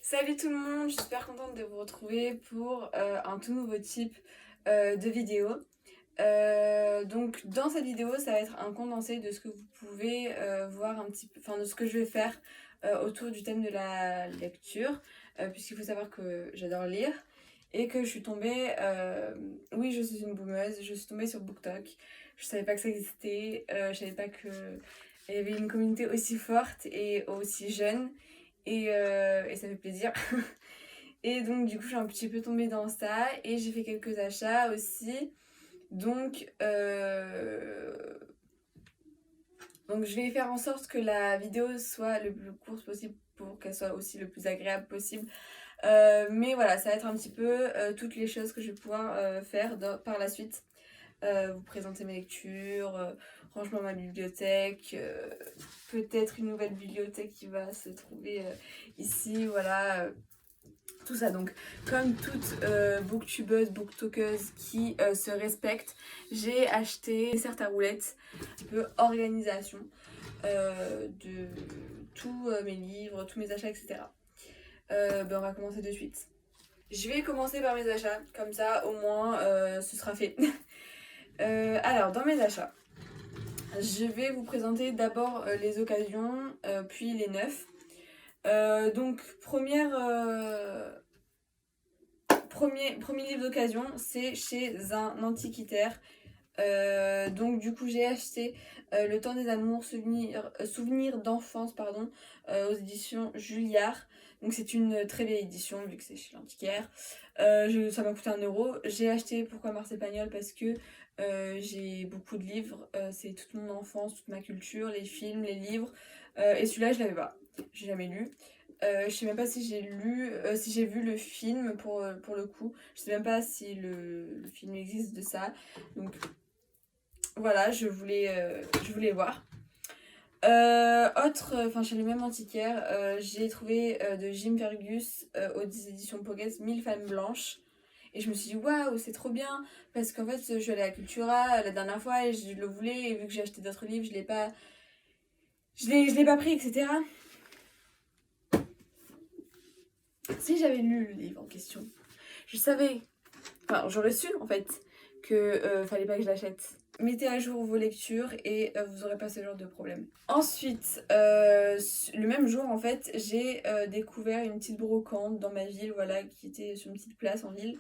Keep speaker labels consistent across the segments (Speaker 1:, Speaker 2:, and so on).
Speaker 1: Salut tout le monde, je suis super contente de vous retrouver pour un tout nouveau type de vidéo. Donc dans cette vidéo, ça va être un condensé de ce que vous pouvez voir un petit peu, enfin de ce que je vais faire autour du thème de la lecture, puisqu'il faut savoir que j'adore lire et que je suis tombée, oui je suis une boomeuse, je suis tombée sur BookTok, je savais pas que ça existait, je savais pas que il y avait une communauté aussi forte et aussi jeune et ça fait plaisir. Et donc du coup je suis un petit peu tombée dans ça et j'ai fait quelques achats aussi. Donc, donc je vais faire en sorte que la vidéo soit le plus courte possible pour qu'elle soit aussi le plus agréable possible. Mais voilà, ça va être un petit peu toutes les choses que je vais pouvoir faire par la suite. Vous présenter mes lectures, franchement ma bibliothèque, peut-être une nouvelle bibliothèque qui va se trouver ici, voilà. Tout ça donc, comme toute booktubeuse, booktokeuse qui se respecte, j'ai acheté des certes à roulettes, un petit peu organisation de tous mes livres, tous mes achats, etc. On va commencer de suite. Je vais commencer par mes achats, comme ça au moins ce sera fait. Alors, dans mes achats, je vais vous présenter d'abord les occasions, puis les neufs. Donc, premier livre d'occasion, c'est chez un antiquitaire. Donc du coup j'ai acheté Le temps des amours, souvenirs d'enfance pardon, aux éditions Julliard. Donc c'est une très vieille édition vu que c'est chez l'antiquaire. Ça m'a coûté 1 euro. J'ai acheté Pourquoi Marcel Pagnol parce que j'ai beaucoup de livres. C'est toute mon enfance, toute ma culture, les films, les livres. Et celui-là je l'avais pas. J'ai jamais lu. Je sais même pas si j'ai lu, si j'ai vu le film pour le coup. Je sais même pas si le film existe de ça. Donc voilà, je voulais voir. Chez le même antiquaire, j'ai trouvé de Jim Fergus aux éditions Pocket 1000 femmes blanches. Et je me suis dit, waouh, c'est trop bien. Parce qu'en fait, je suis allée à Cultura la dernière fois et je le voulais. Et vu que j'ai acheté d'autres livres, je l'ai pas pris, etc. Si j'avais lu le livre en question, je savais, enfin, j'aurais su en fait que fallait pas que je l'achète. Mettez à jour vos lectures et vous aurez pas ce genre de problème. Ensuite, le même jour en fait, j'ai découvert une petite brocante dans ma ville, voilà, qui était sur une petite place en ville.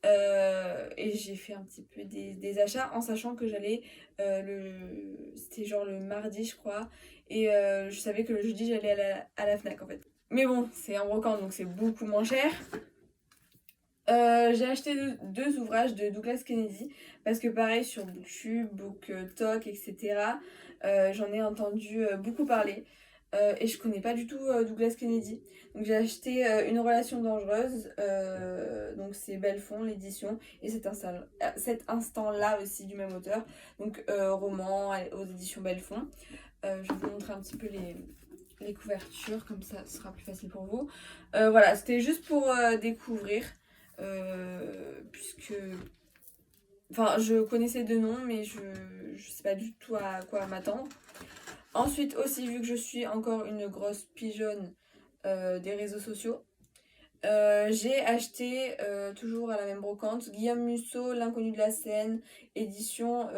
Speaker 1: Et j'ai fait un petit peu des achats en sachant que j'allais c'était genre le mardi je crois. Et je savais que le jeudi j'allais à la Fnac en fait. Mais bon, c'est un brocante donc c'est beaucoup moins cher. J'ai acheté deux ouvrages de Douglas Kennedy parce que pareil sur Booktube, BookTok, etc. J'en ai entendu beaucoup parler et je connais pas du tout Douglas Kennedy. Donc j'ai acheté Une relation dangereuse, donc c'est Belfond l'édition et cet instant-là aussi du même auteur. Donc roman aux éditions Belfond. Je vais vous montrer un petit peu les couvertures, comme ça ce sera plus facile pour vous. Voilà, c'était juste pour découvrir, puisque... Enfin, je connaissais deux noms, mais je sais pas du tout à quoi m'attendre. Ensuite aussi, vu que je suis encore une grosse pigeonne des réseaux sociaux, j'ai acheté, toujours à la même brocante, Guillaume Musso, L'inconnu de la scène, édition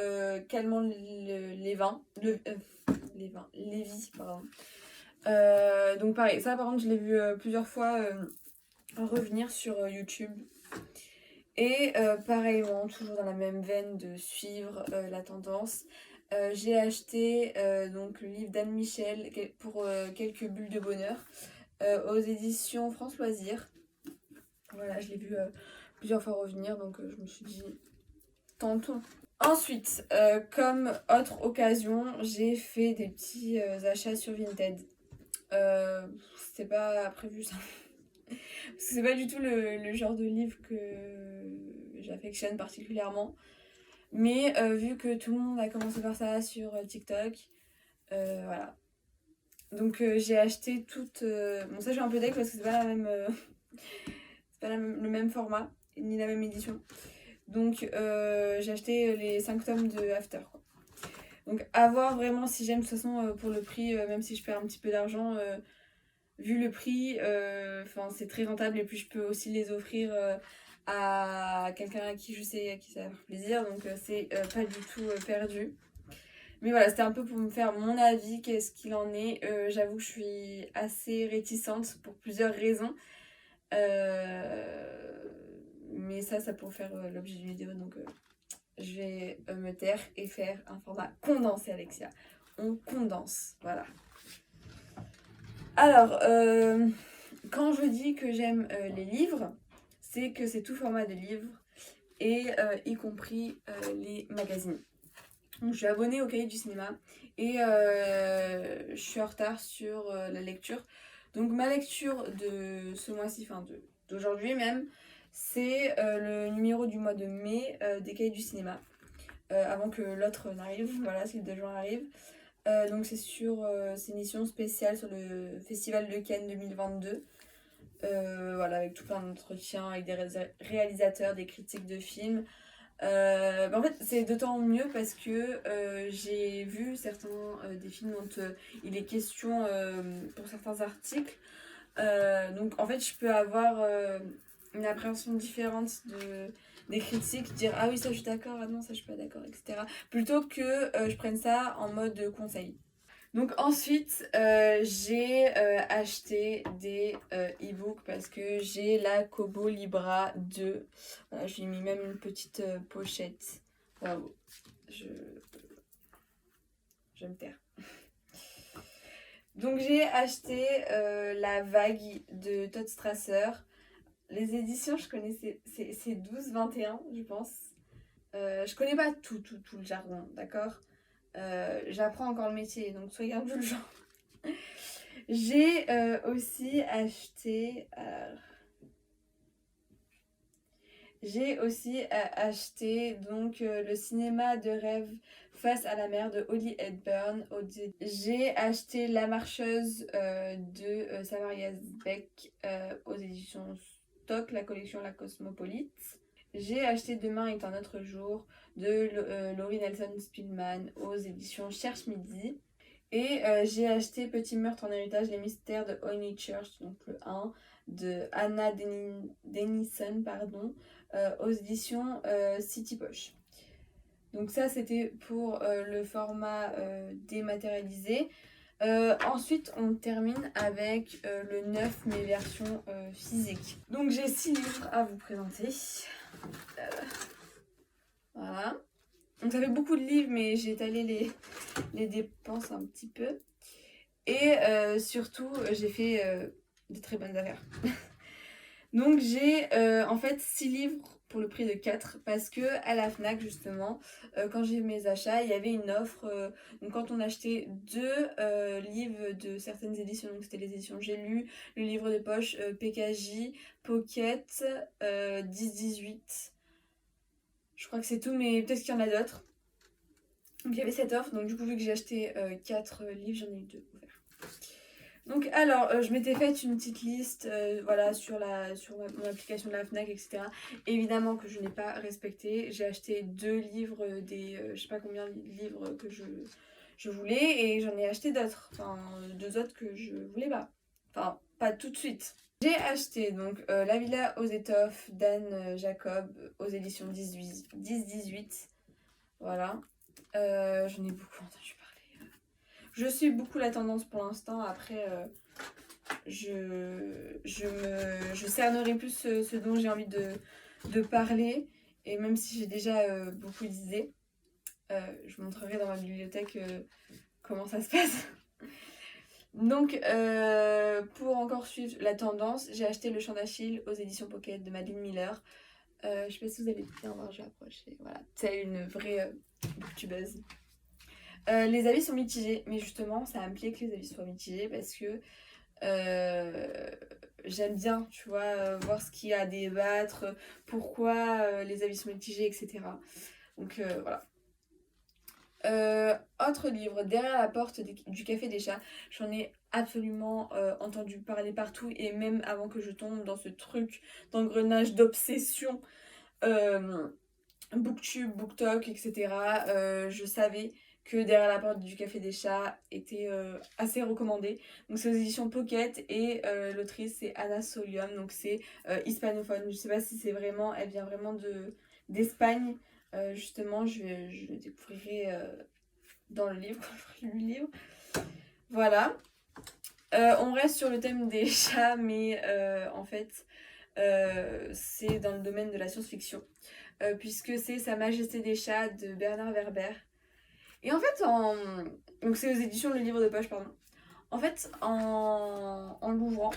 Speaker 1: Calmant les vins, Lévis, pardon. Donc pareil, ça par contre je l'ai vu plusieurs fois revenir sur YouTube. Et pareillement, toujours dans la même veine de suivre la tendance, j'ai acheté donc le livre d'Anne Michel pour quelques bulles de bonheur aux éditions France Loisirs. Voilà, je l'ai vu plusieurs fois revenir, donc je me suis dit, tentons. Ensuite, comme autre occasion, j'ai fait des petits achats sur Vinted. C'était pas prévu ça. Parce que c'est pas du tout le genre de livre que j'affectionne particulièrement. Mais vu que tout le monde a commencé par ça sur TikTok, voilà. Donc j'ai acheté toutes... Bon ça je suis un peu deck parce que c'est pas la même... c'est pas le même format, ni la même édition. Donc j'ai acheté les 5 tomes de After, quoi. Donc à voir vraiment si j'aime, de toute façon pour le prix, même si je perds un petit peu d'argent, vu le prix, c'est très rentable et puis je peux aussi les offrir à quelqu'un à qui je sais à qui ça va faire plaisir, donc c'est pas du tout perdu. Mais voilà, c'était un peu pour me faire mon avis, qu'est-ce qu'il en est. J'avoue que je suis assez réticente pour plusieurs raisons. Mais ça pourrait faire l'objet d'une vidéo, donc je vais me taire et faire un format condensé, Alexia. On condense, voilà. Alors, quand je dis que j'aime les livres, c'est que c'est tout format de livres, et y compris les magazines. Donc, je suis abonnée au Cahier du cinéma, et je suis en retard sur la lecture. Donc ma lecture de ce mois-ci, d'aujourd'hui même, c'est le numéro du mois de mai des Cahiers du cinéma. Avant que l'autre n'arrive, voilà, celui de juin arrive. Donc c'est c'est une édition spéciale sur le Festival de Cannes 2022. Voilà, avec tout plein d'entretiens avec des réalisateurs, des critiques de films. En fait, c'est d'autant mieux parce que j'ai vu certains des films dont il est question pour certains articles. Donc en fait, je peux avoir une appréhension différente des critiques, dire ah oui, ça je suis d'accord, ah non, ça je suis pas d'accord, etc. Plutôt que je prenne ça en mode conseil. Donc ensuite, j'ai acheté des e-books parce que j'ai la Kobo Libra 2. Voilà, je lui ai mis même une petite pochette. Waouh, je me taire. Donc j'ai acheté La Vague de Todd Strasser. Les éditions, je connaissais, c'est 12-21, je pense. Je connais pas tout le jargon, d'accord. J'apprends encore le métier, donc soyez indulgents. J'ai aussi acheté... donc Le cinéma de rêve face à la mer de Holly Hepburn. J'ai acheté La marcheuse de Samaria Beck aux éditions Stock, la collection La Cosmopolite. J'ai acheté Demain est un autre jour de Laurie Nelson Spillman aux éditions Cherche Midi. Et j'ai acheté Petit meurtre en héritage, les mystères de Honeychurch, donc le 1, de Anna Denison, aux éditions City Poche. Donc ça, c'était pour le format dématérialisé. Ensuite, on termine avec le 9, mais version physique. Donc j'ai 6 livres à vous présenter. Voilà. Donc ça fait beaucoup de livres, mais j'ai étalé les dépenses un petit peu. Et surtout, j'ai fait de très bonnes affaires. Donc j'ai en fait 6 livres pour le prix de 4 parce que à la FNAC justement, quand j'ai mes achats, il y avait une offre. Donc quand on achetait 2 livres de certaines éditions, donc c'était les éditions J'ai lu, le livre de poche PKJ, Pocket, 10-18. Je crois que c'est tout, mais peut-être qu'il y en a d'autres. Donc il y avait cette offre, donc du coup vu que j'ai acheté 4 livres, j'en ai eu 2 offerts. Donc alors, je m'étais faite une petite liste voilà, sur mon application de la FNAC, etc. Évidemment que je n'ai pas respecté. J'ai acheté 2 livres, je sais pas combien de livres que je voulais, et j'en ai acheté d'autres. Enfin, 2 autres que je voulais pas. Enfin, pas tout de suite. J'ai acheté donc La Villa aux étoffes d'Anne Jacob aux éditions 10-18. Voilà. J'en ai beaucoup entendu parler. Je suis beaucoup la tendance pour l'instant. Après, je cernerai plus ce dont j'ai envie de parler. Et même si j'ai déjà beaucoup d'idées, je vous montrerai dans ma bibliothèque comment ça se passe. Donc, pour encore suivre la tendance, j'ai acheté Le Chant d'Achille aux éditions Pocket de Madeleine Miller. Je sais pas si vous allez bien voir, je vais approcher. Voilà, c'est une vraie booktubeuse. Les avis sont mitigés, mais justement, ça va me plaît que les avis soient mitigés parce que j'aime bien, tu vois, voir ce qu'il y a à débattre, pourquoi les avis sont mitigés, etc. Donc voilà. Autre livre, Derrière la porte du Café des Chats. J'en ai absolument entendu parler partout, et même avant que je tombe dans ce truc d'engrenage d'obsession, Booktube, BookTok, etc. Je savais que Derrière la porte du Café des Chats était assez recommandé. Donc c'est aux éditions Pocket et l'autrice c'est Anna Solium, donc c'est hispanophone. Je sais pas si c'est vraiment, elle vient vraiment d'Espagne. Justement, je le découvrirai dans le livre, quand je ferai le livre. Voilà. On reste sur le thème des chats, mais en fait, c'est dans le domaine de la science-fiction, puisque c'est Sa Majesté des chats de Bernard Werber. Et en fait, donc c'est aux éditions Le Livre de Poche, pardon. En fait, en l'ouvrant,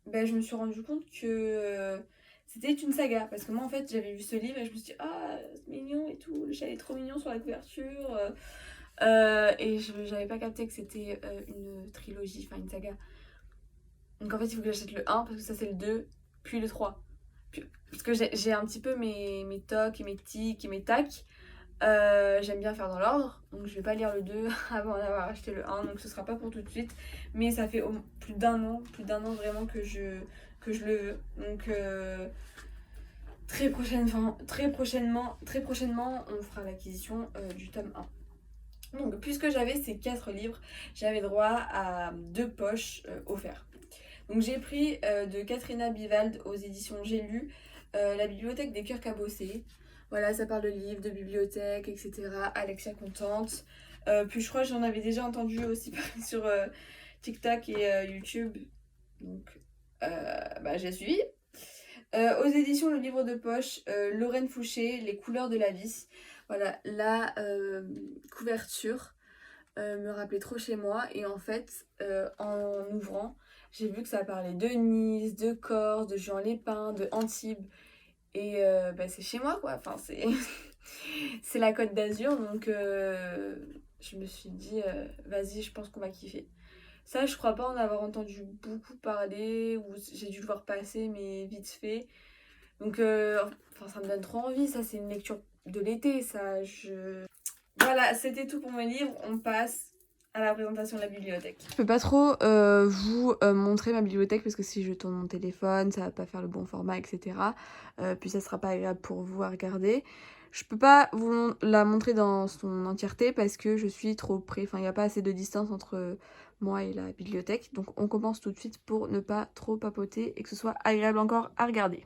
Speaker 1: ben, je me suis rendu compte que c'était une saga. Parce que moi, en fait, j'avais vu ce livre et je me suis dit, ah, c'est mignon et tout, le chat est trop mignon sur la couverture. Et j'avais pas capté que c'était une trilogie, enfin une saga. Donc en fait, il faut que j'achète le 1 parce que ça, c'est le 2, puis le 3. Parce que j'ai un petit peu mes tocs et mes tics et mes tacs. J'aime bien faire dans l'ordre, donc je vais pas lire le 2 avant d'avoir acheté le 1, donc ce sera pas pour tout de suite. Mais ça fait plus d'un an vraiment que je le veux. Donc très prochainement, on fera l'acquisition du tome 1. Donc puisque j'avais ces 4 livres, j'avais droit à 2 poches offertes. Donc j'ai pris de Katrina Bivald aux éditions J'ai lu La bibliothèque des cœurs cabossés. Voilà, ça parle de livres, de bibliothèques, etc. Alexia contente. Puis je crois que j'en avais déjà entendu aussi parler sur TikTok et YouTube. Donc j'ai suivi. Aux éditions Le Livre de Poche, Lorraine Fouché, Les couleurs de la vie. Voilà, la couverture me rappelait trop chez moi. Et en fait, en ouvrant, j'ai vu que ça parlait de Nice, de Corse, de Juan Lépin, de Antibes. Et c'est chez moi, quoi. Enfin, c'est c'est la Côte d'Azur. Donc, je me suis dit, vas-y, je pense qu'on va kiffer. Ça, je crois pas en avoir entendu beaucoup parler, ou j'ai dû le voir passer, mais vite fait. Donc, ça me donne trop envie. Ça, c'est une lecture de l'été, ça. Voilà, c'était tout pour mes livres. On passe à la présentation de la bibliothèque. Je peux pas trop vous montrer ma bibliothèque parce que si je tourne mon téléphone, ça va pas faire le bon format, etc. Puis ça sera pas agréable pour vous à regarder. Je peux pas vous la montrer dans son entièreté parce que je suis trop près. Enfin, il n'y a pas assez de distance entre moi et la bibliothèque. Donc on commence tout de suite pour ne pas trop papoter et que ce soit agréable encore à regarder.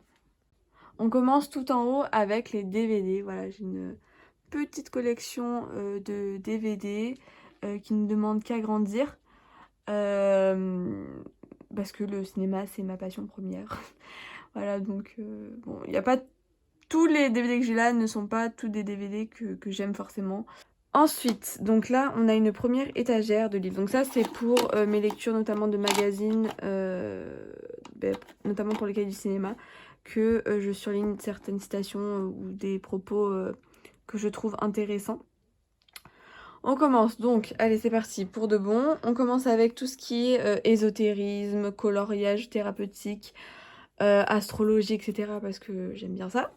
Speaker 1: On commence tout en haut avec les DVD. Voilà, j'ai une petite collection de DVD qui ne demande qu'à grandir. Parce que le cinéma, c'est ma passion première. Voilà, donc bon, il n'y a pas... Tous les DVD que j'ai là ne sont pas tous des DVD que j'aime forcément. Ensuite, donc là, on a une première étagère de livres. Donc ça, c'est pour mes lectures, notamment de magazines, notamment pour les cahiers du cinéma, que je surligne certaines citations ou des propos que je trouve intéressants. On commence donc, allez c'est parti, pour de bon. On commence avec tout ce qui est ésotérisme, coloriage thérapeutique, astrologie, etc. parce que j'aime bien ça.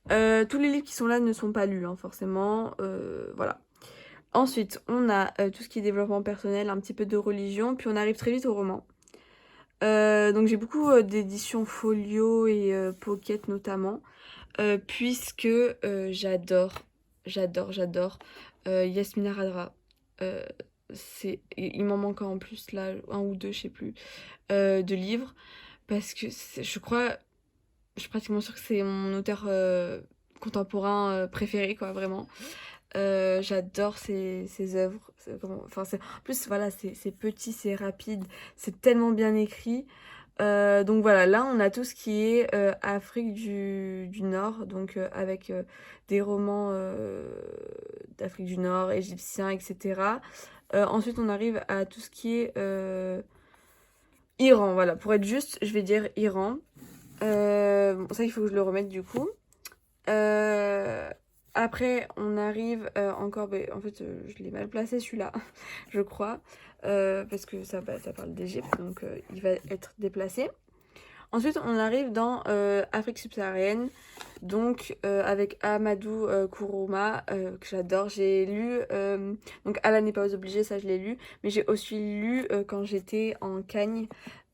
Speaker 1: Tous les livres qui sont là ne sont pas lus, hein, forcément. Voilà. Ensuite, on a tout ce qui est développement personnel, un petit peu de religion, puis on arrive très vite au roman. Donc j'ai beaucoup d'éditions Folio et Pocket notamment, puisque j'adore Yasmina Radra. Il m'en manque en plus là, un ou deux, je sais plus, de livres, parce que je suis pratiquement sûre que c'est mon auteur contemporain préféré, quoi, vraiment. J'adore ses œuvres. En plus, voilà, c'est petit, c'est rapide, c'est tellement bien écrit. Donc voilà, là on a tout ce qui est Afrique du Nord, donc avec des romans d'Afrique du Nord, égyptiens, etc. Ensuite on arrive à tout ce qui est Iran, voilà, pour être juste, je vais dire Iran. Ça il faut que je le remette du coup. Après on arrive encore, en fait je l'ai mal placé celui-là, je crois. Parce que ça parle d'Égypte, donc il va être déplacé. Ensuite, on arrive dans Afrique subsaharienne, donc avec Amadou Kourouma, que j'adore. J'ai lu, donc Allah n'est pas obligé, ça je l'ai lu, mais j'ai aussi lu quand j'étais en Cagne,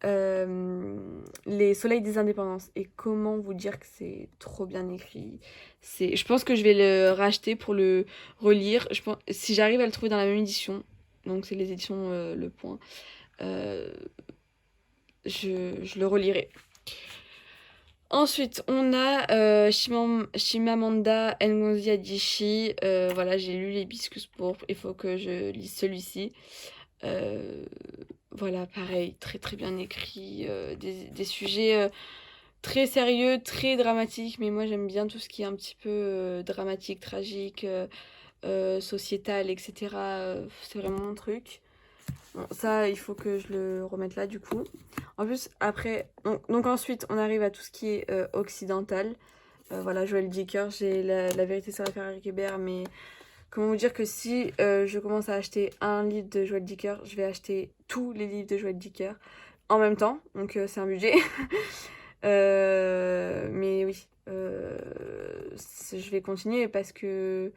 Speaker 1: Les Soleils des Indépendances. Et comment vous dire que c'est trop bien écrit. Je pense que je vais le racheter pour le relire. Si j'arrive à le trouver dans la même édition, donc c'est les éditions Le Point, euh, je le relirai. Ensuite, on a Chimamanda Ngozi Adichie. Voilà, j'ai lu l'Hibiscus pourpre. Il faut que je lise celui-ci. Voilà, pareil, très très bien écrit. Des sujets très sérieux, très dramatiques. Mais moi, j'aime bien tout ce qui est un petit peu dramatique, tragique, sociétal, etc. C'est vraiment mon truc. Bon, ça, il faut que je le remette là, du coup. En plus, après... Donc ensuite, on arrive à tout ce qui est occidental. Voilà, Joël Dicker, j'ai la vérité sur l'affaire Eric Hébert, mais comment vous dire que si je commence à acheter un livre de Joël Dicker, je vais acheter tous les livres de Joël Dicker en même temps. Donc c'est un budget. Mais oui, je vais continuer parce que...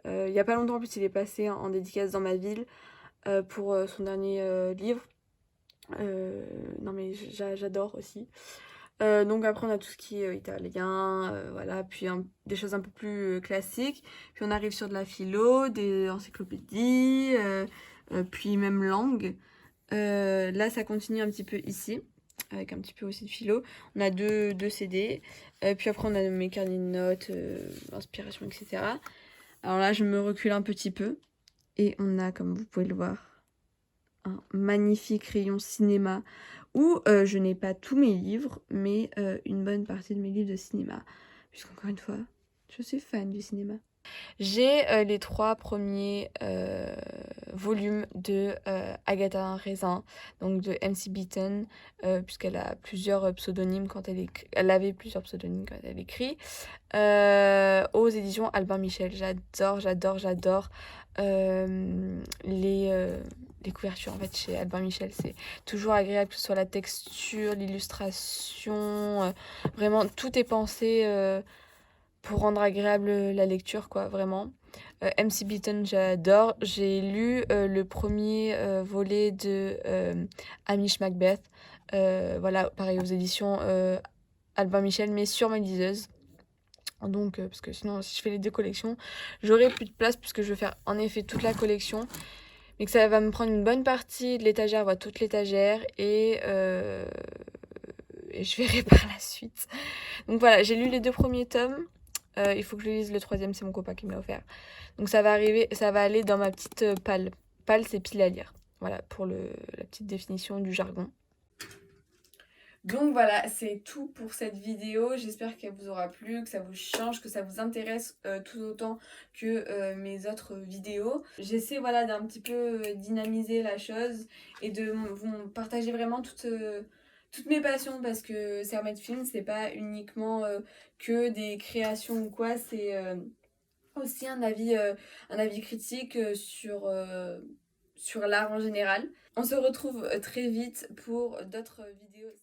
Speaker 1: il y a pas longtemps, en plus, il est passé en dédicace dans ma ville pour son dernier livre. Non mais j'adore aussi. Donc après on a tout ce qui est italien, voilà, puis des choses un peu plus classiques. Puis on arrive sur de la philo, des encyclopédies, puis même langue. Là ça continue un petit peu ici, avec un petit peu aussi de philo. On a deux CD. Puis après on a mes carnets de notes, inspiration, etc. Alors là je me recule un petit peu. Et on a, comme vous pouvez le voir, un magnifique rayon cinéma où je n'ai pas tous mes livres, mais une bonne partie de mes livres de cinéma. Puisqu'encore une fois, je suis fan du cinéma. J'ai les 3 premiers volumes de Agatha Raisin, donc de MC Beaton, puisqu'elle a plusieurs pseudonymes quand elle avait plusieurs pseudonymes quand elle écrit, aux éditions Albin Michel. J'adore les couvertures en fait chez Albin Michel. C'est toujours agréable, que ce soit la texture, l'illustration, vraiment tout est pensé pour rendre agréable la lecture, quoi, vraiment. MC Beaton, j'adore. J'ai lu le premier volet de Hamish Macbeth. Voilà, pareil aux éditions Albin Michel, mais sur ma liseuse. Donc, parce que sinon, si je fais les 2 collections, j'aurai plus de place puisque je vais faire en effet toute la collection. Mais que ça va me prendre une bonne partie de l'étagère, voire toute l'étagère. Et je verrai par la suite. Donc voilà, j'ai lu les 2 premiers tomes. Il faut que je lise le 3e, c'est mon copain qui me l'a offert. Donc ça va aller dans ma petite palle. Palle, c'est pile à lire. Voilà, pour la petite définition du jargon. Donc voilà, c'est tout pour cette vidéo. J'espère qu'elle vous aura plu, que ça vous change, que ça vous intéresse tout autant que mes autres vidéos. J'essaie voilà d'un petit peu dynamiser la chose et de vous partager vraiment toutes mes passions, parce que Sermet Film, c'est pas uniquement que des créations ou quoi, c'est aussi un avis critique sur l'art en général. On se retrouve très vite pour d'autres vidéos.